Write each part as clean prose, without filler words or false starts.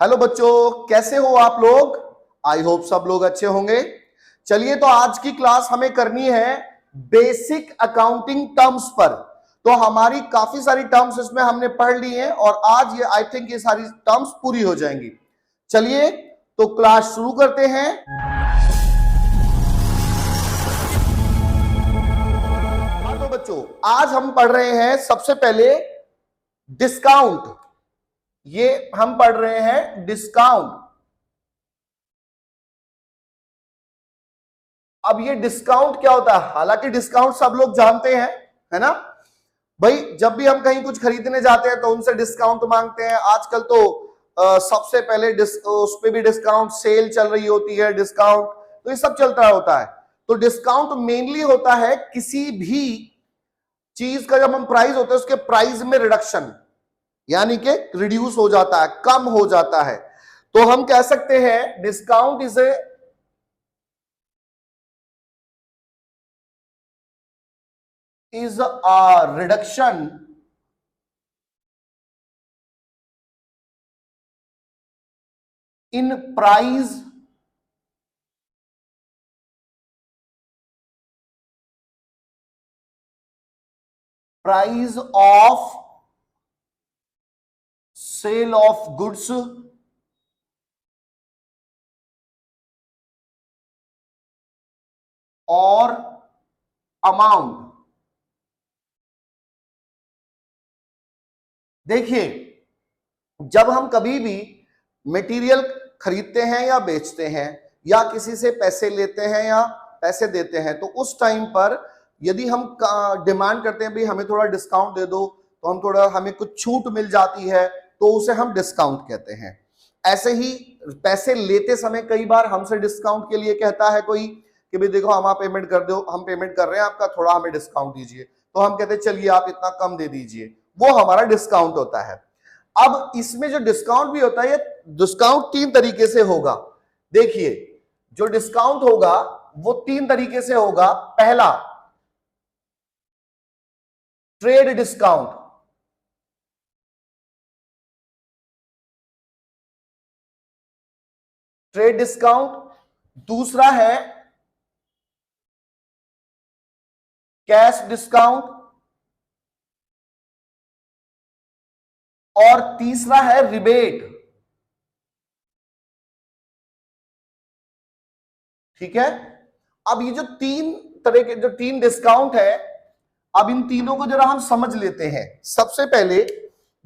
Hello बच्चों, कैसे हो आप लोग। आई होप सब लोग अच्छे होंगे। चलिए, तो आज की क्लास हमें करनी है बेसिक अकाउंटिंग टर्म्स पर। तो हमारी काफी सारी टर्म्स इसमें हमने पढ़ ली हैं और आज ये आई थिंक ये सारी टर्म्स पूरी हो जाएंगी। चलिए तो क्लास शुरू करते हैं। हाँ तो बच्चों, आज हम पढ़ रहे हैं सबसे पहले डिस्काउंट। ये हम पढ़ रहे हैं डिस्काउंट। अब ये डिस्काउंट क्या होता है? हालांकि डिस्काउंट सब लोग जानते हैं, है ना भाई। जब भी हम कहीं कुछ खरीदने जाते हैं तो उनसे डिस्काउंट मांगते हैं। आजकल तो सबसे पहले उस पे भी डिस्काउंट, सेल चल रही होती है, डिस्काउंट, तो ये सब चलता होता है। तो डिस्काउंट मेनली होता है किसी भी चीज का जब हम प्राइस होता है उसके प्राइस में रिडक्शन, यानी कि रिड्यूस हो जाता है, कम हो जाता है। तो हम कह सकते हैं discount is a reduction in price of sale of goods or amount। देखिए, जब हम कभी भी मटेरियल खरीदते हैं या बेचते हैं या किसी से पैसे लेते हैं या पैसे देते हैं, तो उस टाइम पर यदि हम डिमांड करते हैं भाई हमें थोड़ा डिस्काउंट दे दो, तो हम थोड़ा, हमें कुछ छूट मिल जाती है, तो उसे हम डिस्काउंट कहते हैं। ऐसे ही पैसे लेते समय कई बार हमसे डिस्काउंट के लिए कहता है कोई कि भाई देखो हम आप पेमेंट कर दो, हम पेमेंट कर रहे हैं आपका, थोड़ा हमें डिस्काउंट दीजिए। तो हम कहते हैं चलिए आप इतना कम दे दीजिए, वो हमारा डिस्काउंट होता है। अब इसमें जो डिस्काउंट भी होता है, डिस्काउंट तीन तरीके से होगा। देखिए, जो डिस्काउंट होगा वो तीन तरीके से होगा। पहला, ट्रेड डिस्काउंट। Trade discount. दूसरा है कैश डिस्काउंट। और तीसरा है रिबेट। ठीक है। अब ये जो तीन तरह के जो तीन डिस्काउंट है, अब इन तीनों को जरा हम समझ लेते हैं। सबसे पहले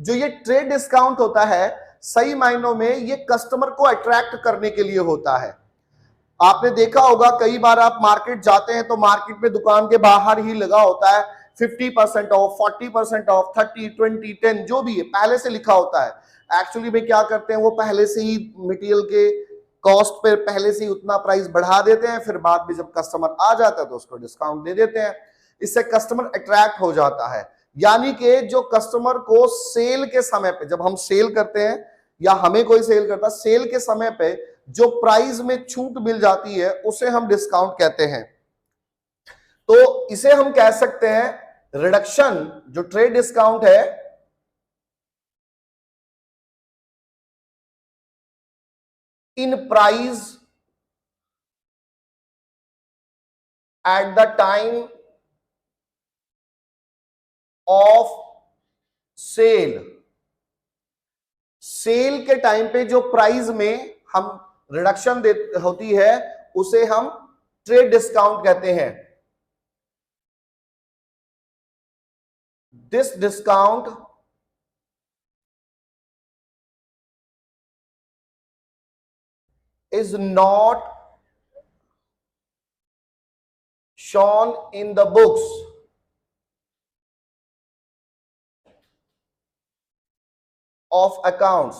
जो ये ट्रेड डिस्काउंट होता है, सही मायनों में ये कस्टमर को अट्रैक्ट करने के लिए होता है। आपने देखा होगा कई बार आप मार्केट जाते हैं तो मार्केट में दुकान के बाहर ही लगा होता है 50% ऑफ, 40% ऑफ, 30, 20, 10, जो भी है पहले से लिखा होता है। एक्चुअली में क्या करते हैं, वो पहले से ही मटेरियल के कॉस्ट पे पहले से ही उतना प्राइस बढ़ा देते हैं, फिर बाद में जब कस्टमर आ जाता है तो उसको डिस्काउंट दे देते हैं। इससे कस्टमर अट्रैक्ट हो जाता है। यानी कि जो कस्टमर को सेल के समय पे, जब हम सेल करते हैं या हमें कोई सेल करता, सेल के समय पे जो प्राइस में छूट मिल जाती है उसे हम डिस्काउंट कहते हैं। तो इसे हम कह सकते हैं रिडक्शन। जो ट्रेड डिस्काउंट है, in price at the time of sale. Sale के टाइम पे जो प्राइस में हम रिडक्शन होती है उसे हम ट्रेड डिस्काउंट कहते हैं। This discount is not shown in the books of accounts।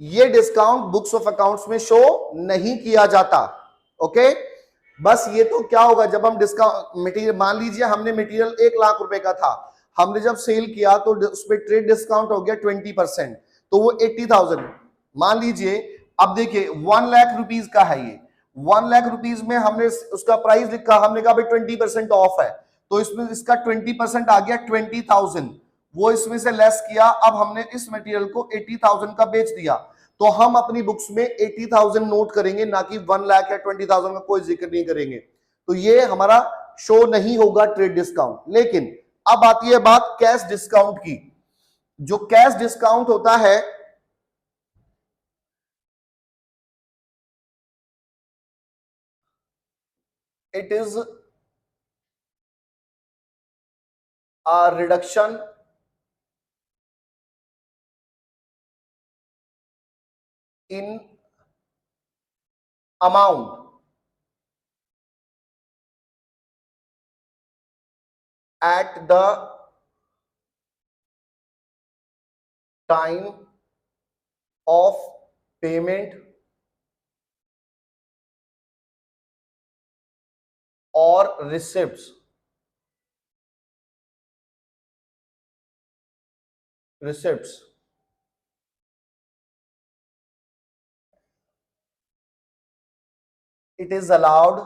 ये डिस्काउंट बुक्स ऑफ अकाउंट्स में शो नहीं किया जाता। ओके, बस ये तो क्या होगा, जब हम डिस्काउंट मटेरियल, मान लीजिए हमने मटेरियल 1 लाख रुपए का था, हमने जब सेल किया तो उस पर ट्रेड डिस्काउंट हो गया 20%, तो वो 80,000 मान लीजिए। अब देखिए 1 लाख रुपीज का है ये, 1 लाख रुपीज में हमने उसका प्राइस लिखा, हमने कहा भाई 20% ऑफ है, तो इसमें इसका 20% आ गया 20,000। वो इसमें से लेस किया, अब हमने इस मटेरियल को 80,000 का बेच दिया, तो हम अपनी बुक्स में 80,000 नोट करेंगे, ना कि 1 लाख या 20,000 का कोई जिक्र नहीं करेंगे। तो ये हमारा शो नहीं होगा ट्रेड डिस्काउंट। लेकिन अब आती है बात कैश डिस्काउंट की। जो कैश डिस्काउंट होता है, it is a reduction in amount at the time of payment or receipts. It is allowed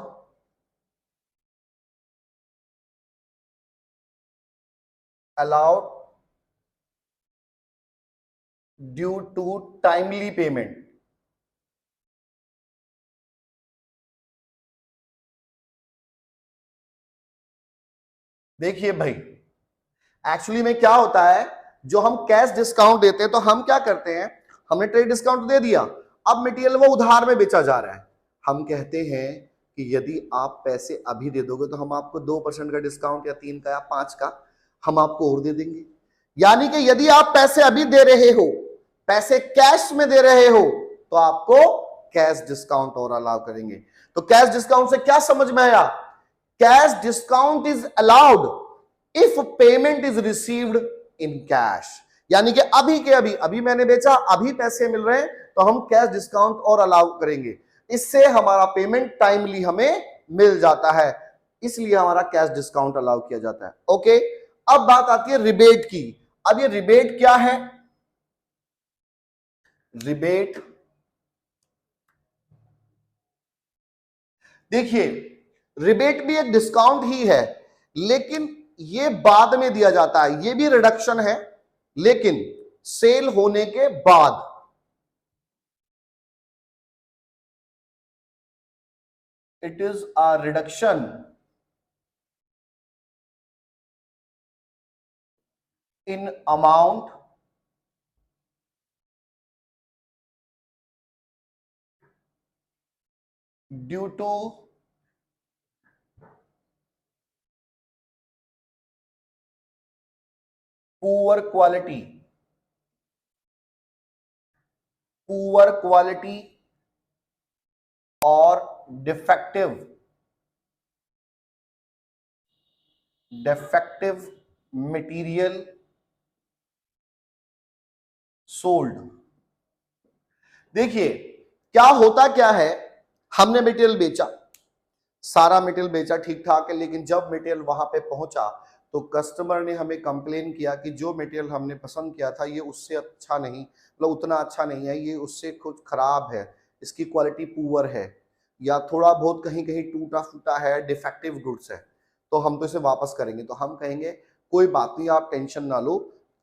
due to timely payment. देखिए भाई, एक्चुअली में क्या होता है, जो हम कैश डिस्काउंट देते हैं तो हम क्या करते हैं, हमने ट्रेड डिस्काउंट दे दिया, अब मटेरियल वो उधार में बेचा जा रहा है, हम कहते हैं कि यदि आप पैसे अभी दे दोगे तो हम आपको 2% का डिस्काउंट या 3 का या 5 का हम आपको और दे देंगे। यानी कि यदि आप पैसे अभी दे रहे हो, पैसे कैश में दे रहे हो, तो आपको कैश डिस्काउंट और अलाउ करेंगे। तो कैश डिस्काउंट से क्या समझ में आया? Cash discount is allowed if payment is received in cash. यानी कि अभी के अभी मैंने बेचा, अभी पैसे मिल रहे हैं, तो हम कैश डिस्काउंट और अलाउ करेंगे। इससे हमारा पेमेंट टाइमली हमें मिल जाता है, इसलिए हमारा कैश डिस्काउंट अलाउ किया जाता है। ओके, अब बात आती है रिबेट की। अब ये रिबेट क्या है? रिबेट, देखिए रिबेट भी एक डिस्काउंट ही है, लेकिन ये बाद में दिया जाता है, ये भी रिडक्शन है, लेकिन सेल होने के बाद। It is a reduction in amount due to poor quality और डिफेक्टिव मटेरियल सोल्ड। देखिए क्या होता क्या है, हमने मटेरियल बेचा, सारा मटेरियल बेचा ठीक ठाक है, लेकिन जब मटेरियल वहां पे पहुंचा तो कस्टमर ने हमें कंप्लेन किया कि जो मटेरियल हमने पसंद किया था ये उससे अच्छा नहीं, मतलब उतना अच्छा नहीं है, ये उससे कुछ खराब है, इसकी क्वालिटी पुअर है, या थोड़ा बहुत कहीं कहीं टूटा फूटा है, डिफेक्टिव गुड्स है, तो हम तो इसे वापस करेंगे। तो हम कहेंगे कोई बात नहीं, आप टेंशन ना लो,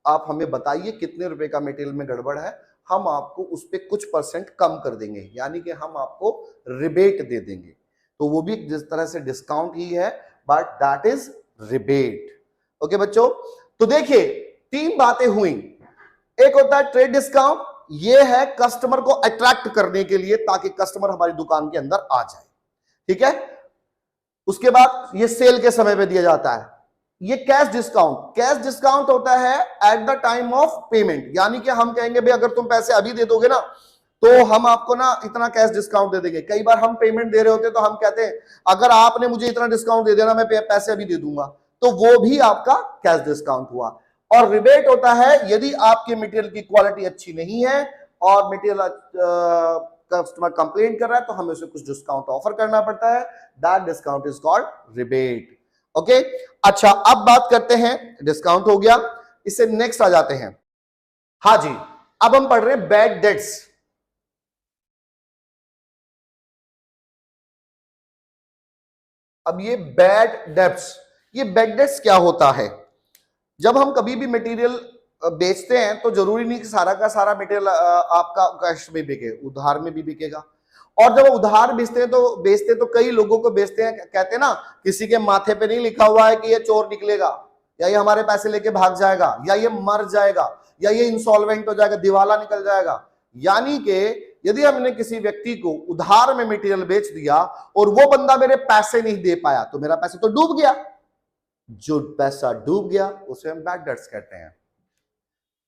आप हमें बताइए कितने रुपए का मटेरियल में गड़बड़ है, हम आपको उस पर कुछ परसेंट कम कर देंगे, यानी कि हम आपको रिबेट दे देंगे। तो वो भी जिस तरह से डिस्काउंट ही है, but that is rebate. Okay बच्चों, तो देखिए 3 बातें हुई। एक होता है ट्रेड डिस्काउंट, ये है कस्टमर को अट्रैक्ट करने के लिए ताकि कस्टमर हमारी दुकान के अंदर आ जाए, ठीक है। उसके बाद ये सेल के समय पे दिया जाता है। ये कैश डिस्काउंट होता है eight the time of payment, यानी कि हम कहेंगे भाई अगर तुम पैसे अभी दे दोगे ना तो हम आपको ना इतना कैश डिस्काउंट दे देंगे। कई बार हम पेमेंट दे रहे होते तो हम कहते हैं अगर आपने मुझे इतना डिस्काउंट दे देना मैं पैसे अभी दे दूंगा, तो वो भी आपका कैश डिस्काउंट हुआ। और रिबेट होता है यदि आपके मटेरियल की क्वालिटी अच्छी नहीं है और मटेरियल कस्टमर कंप्लेन कर रहा है तो हमें उसे कुछ डिस्काउंट ऑफर करना पड़ता है, that discount is called rebate. Okay, अच्छा अब बात करते हैं, डिस्काउंट हो गया, इससे नेक्स्ट आ जाते हैं। हाँ जी, अब हम पढ़ रहे हैं बैड डेट्स। अब ये बैड डेट्स क्या होता है? जब हम कभी भी मटेरियल बेचते हैं तो जरूरी नहीं कि सारा का सारा मटेरियल आपका कैश में बिके, उधार में भी बिकेगा। और जब उधार बेचते तो कई लोगों को बेचते हैं, कहते हैं ना, किसी के माथे पे नहीं लिखा हुआ है कि ये चोर निकलेगा, या ये हमारे पैसे लेके भाग जाएगा, या ये मर जाएगा, या ये इंसॉल्वेंट हो जाएगा, दिवाला निकल जाएगा। यानी कि यदि हमने किसी व्यक्ति को उधार में मटेरियल बेच दिया और वो बंदा मेरे पैसे नहीं दे पाया तो मेरा पैसा तो डूब गया। जो पैसा डूब गया उसे हम बैड डेट्स कहते हैं।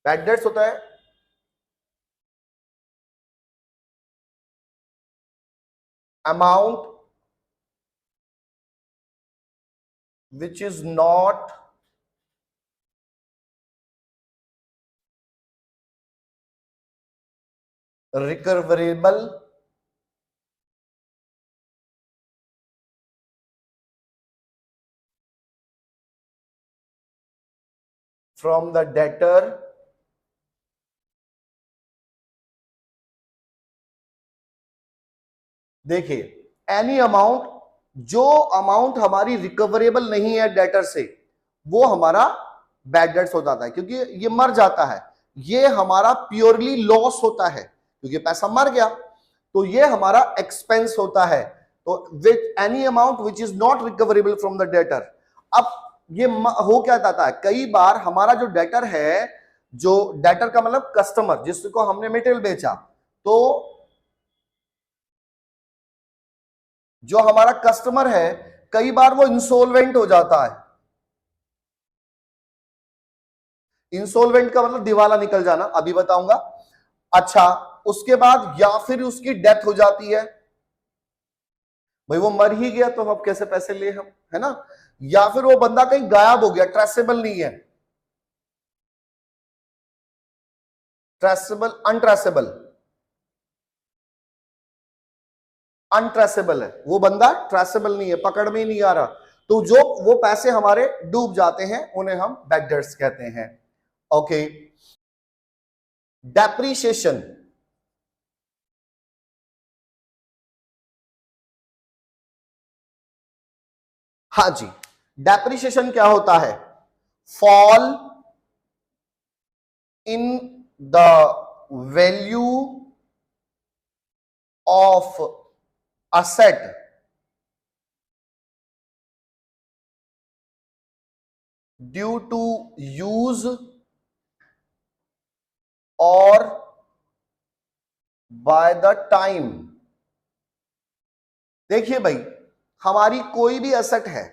बैड डेट्स होता है amount which is not recoverable from the debtor देखिए, एनी अमाउंट, जो अमाउंट हमारी रिकवरेबल नहीं है डेटर से, वो हमारा बैड डेट्स हो जाता है, क्योंकि ये मर जाता है। ये हमारा प्योरली लॉस होता है क्योंकि पैसा मर गया, तो ये हमारा एक्सपेंस होता है। तो with any amount which is not recoverable from the debtor. अब ये हो क्या जाता है, कई बार हमारा जो डेटर है, जो डेटर का मतलब कस्टमर जिसको हमने मटेरियल बेचा, तो जो हमारा कस्टमर है कई बार वो इंसॉल्वेंट हो जाता है। इंसॉल्वेंट का मतलब दिवाला निकल जाना, अभी बताऊंगा। अच्छा, उसके बाद या फिर उसकी डेथ हो जाती है, भाई वो मर ही गया तो अब कैसे पैसे ले हम, है ना। या फिर वो बंदा कहीं गायब हो गया, ट्रेसेबल नहीं है, ट्रेसेबल अनट्रेसेबल है, वो बंदा ट्रेसेबल नहीं है, पकड़ में ही नहीं आ रहा, तो जो वो पैसे हमारे डूब जाते हैं उन्हें हम बैड डेट्स कहते हैं। ओके, डेप्रीशिएशन, हाँ जी, डेप्रीशिएशन क्या होता है, fall in the value of asset due to use और बाय द टाइम। देखिए भाई, हमारी कोई भी असेट है,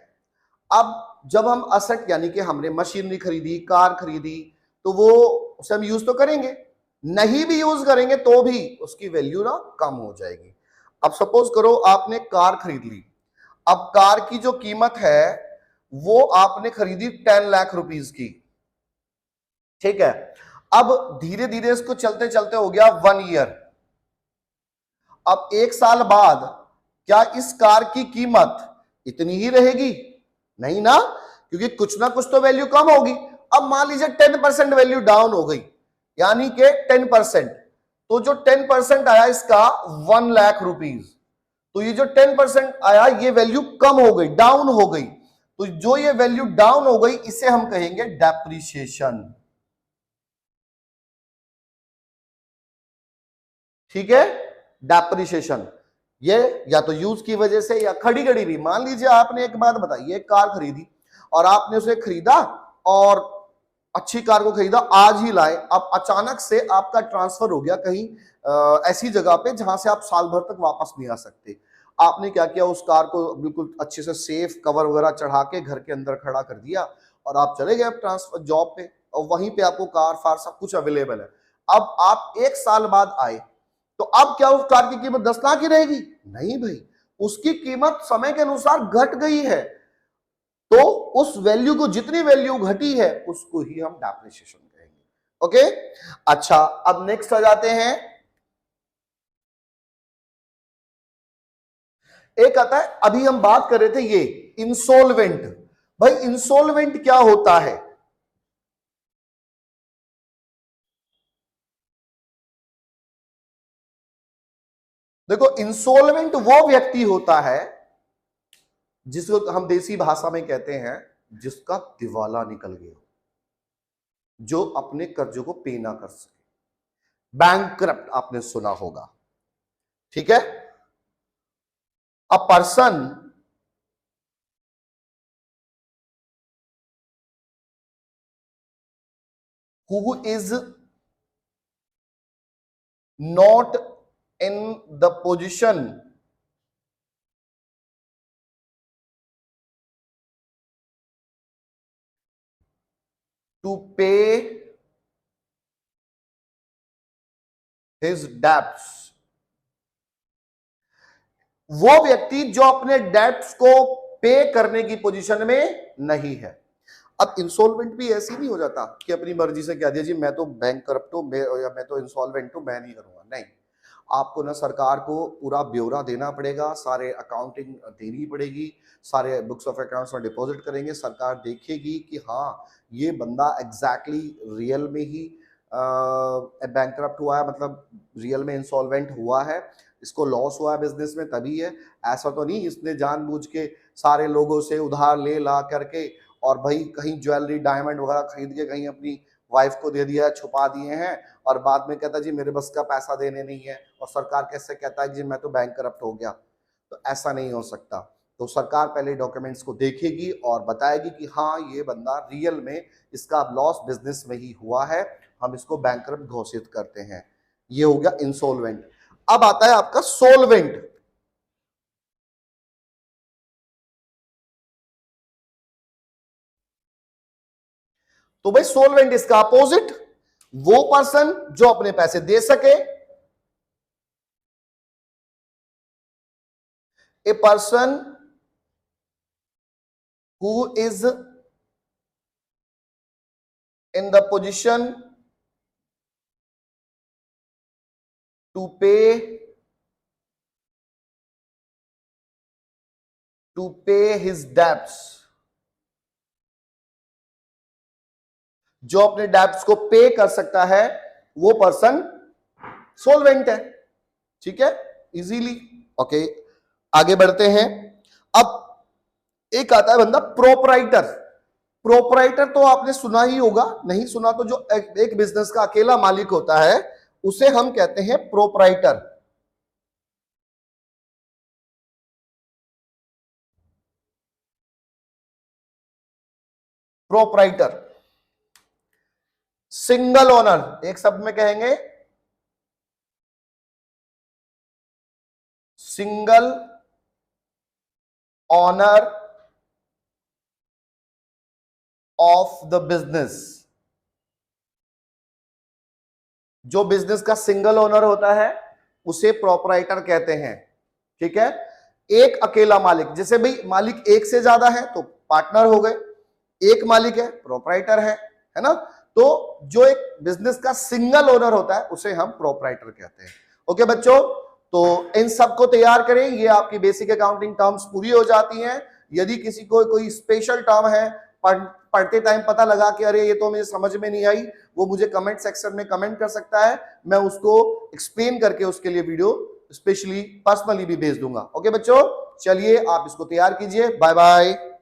अब जब हम असेट यानी कि हमने मशीनरी खरीदी, कार खरीदी, तो वो उसे हम यूज तो करेंगे, नहीं भी यूज करेंगे तो भी उसकी वैल्यू ना कम हो जाएगी। अब सपोज करो आपने कार खरीद ली, अब कार की जो कीमत है वो आपने खरीदी 10 लाख रुपीस की, ठीक है। अब धीरे धीरे इसको चलते चलते हो गया 1 ईयर। अब 1 साल बाद क्या इस कार की कीमत इतनी ही रहेगी? नहीं ना, क्योंकि कुछ ना कुछ तो वैल्यू कम होगी। अब मान लीजिए 10% वैल्यू डाउन हो गई, यानी कि 10%, तो जो 10% आया इसका 1 लाख रुपीस, तो ये जो 10% आया ये वैल्यू कम हो गई, डाउन हो गई, तो जो ये वैल्यू डाउन हो गई इसे हम कहेंगे डेप्रीशिएशन, ठीक है। डेप्रीशिएशन ये या तो यूज की वजह से या खड़ी खड़ी भी, मान लीजिए आपने एक बात बताई, एक कार खरीदी और आपने उसे खरीदा और अच्छी कार को खरीदा, आज ही लाए, अब अचानक से आपका ट्रांसफर हो गया कहीं ऐसी जगह पे जहां से आप साल भर तक वापस नहीं आ सकते। आपने क्या किया, उस कार को बिल्कुल अच्छे से सेफ कवर वगैरह चढ़ा के घर के अंदर खड़ा कर दिया और आप चले गए ट्रांसफर जॉब पे, और वहीं पे आपको कार फार सब कुछ अवेलेबल है। अब आप 1 साल बाद आए, तो अब क्या उस कार की कीमत 10 लाख ही रहेगी? नहीं भाई, उसकी कीमत समय के अनुसार घट गई है, तो उस वैल्यू को, जितनी वैल्यू घटी है उसको ही हम डेप्रिसिएशन कहेंगे। ओके, अच्छा, अब नेक्स्ट आ जाते हैं, एक आता है, अभी हम बात कर रहे थे ये इंसॉल्वेंट। भाई इंसॉल्वेंट क्या होता है? देखो, इंसॉल्वेंट वो व्यक्ति होता है जिसको हम देसी भाषा में कहते हैं जिसका दिवाला निकल गया। जो अपने कर्जों को पे ना कर सके। बैंकक्रप्ट आपने सुना होगा, ठीक है। A person who is not in the position to pay his debts, वो व्यक्ति जो अपने डेब्ट्स को पे करने की पोजीशन में नहीं है। अब इंसॉल्वेंट भी ऐसी नहीं हो जाता कि अपनी मर्जी से कह दिया जी मैं तो बैंकक्रप्ट हूं, या मैं तो इंसॉल्वेंट हूं, मैं नहीं करूंगा। नहीं, आपको ना सरकार को पूरा ब्यौरा देना पड़ेगा, सारे अकाउंटिंग देनी पड़ेगी, सारे बुक्स ऑफ अकाउंट्स में डिपॉजिट करेंगे, सरकार देखेगी कि हाँ ये बंदा एग्जैक्टली रियल में ही बैंकक्रप्ट हुआ है, मतलब रियल में इंसॉल्वेंट हुआ है, इसको लॉस हुआ है बिजनेस में तभी है। ऐसा तो नहीं इसने जानबूझ के सारे लोगों से उधार ले ला करके और भाई कहीं ज्वेलरी डायमंड वगैरह खरीद के कहीं अपनी वाइफ को दे दिया, छुपा दिए हैं, और बाद में कहता जी मेरे बस का पैसा देने नहीं है, और सरकार कैसे कहता है जी मैं तो बैंकक्रप्ट हो गया। तो ऐसा नहीं हो सकता। तो सरकार पहले डॉक्यूमेंट्स को देखेगी और बताएगी कि हाँ ये बंदा रियल में इसका लॉस बिजनेस में ही हुआ है, हम इसको बैंकक्रप्ट घोषित करते हैं। ये हो गया इंसॉल्वेंट। अब आता है आपका सोलवेंट। तो भाई सोलवेंट इसका अपोजिट, वो पर्सन जो अपने पैसे दे सके। A person who is in the position to pay his debts, जो अपने डेब्ट्स को पे कर सकता है वो पर्सन सोलवेंट है। ठीक है, इजीली। ओके, आगे बढ़ते हैं। अब एक आता है बंदा प्रोपराइटर। प्रोपराइटर तो आपने सुना ही होगा, नहीं सुना तो जो एक बिजनेस का अकेला मालिक होता है उसे हम कहते हैं प्रोपराइटर। प्रोपराइटर सिंगल ओनर, एक शब्द में कहेंगे single owner of the business. जो बिजनेस का सिंगल ओनर होता है उसे प्रोपराइटर कहते हैं। ठीक है, एक अकेला मालिक, जैसे भाई मालिक एक से ज्यादा है तो पार्टनर हो गए, एक मालिक है प्रोपराइटर है ना। तो जो एक बिजनेस का सिंगल ओनर होता है उसे हम प्रोपराइटर कहते हैं। ओके बच्चों, तो इन सब को तैयार करें, ये आपकी बेसिक अकाउंटिंग टर्म्स पूरी हो जाती हैं। यदि किसी को कोई स्पेशल टर्म है पढ़ते टाइम पता लगा कि अरे ये तो मुझे समझ में नहीं आई, वो मुझे कमेंट सेक्शन में कमेंट कर सकता है, मैं उसको एक्सप्लेन करके उसके लिए वीडियो स्पेशली पर्सनली भी भेज दूंगा। ओके बच्चों, चलिए आप इसको तैयार कीजिए। Bye bye.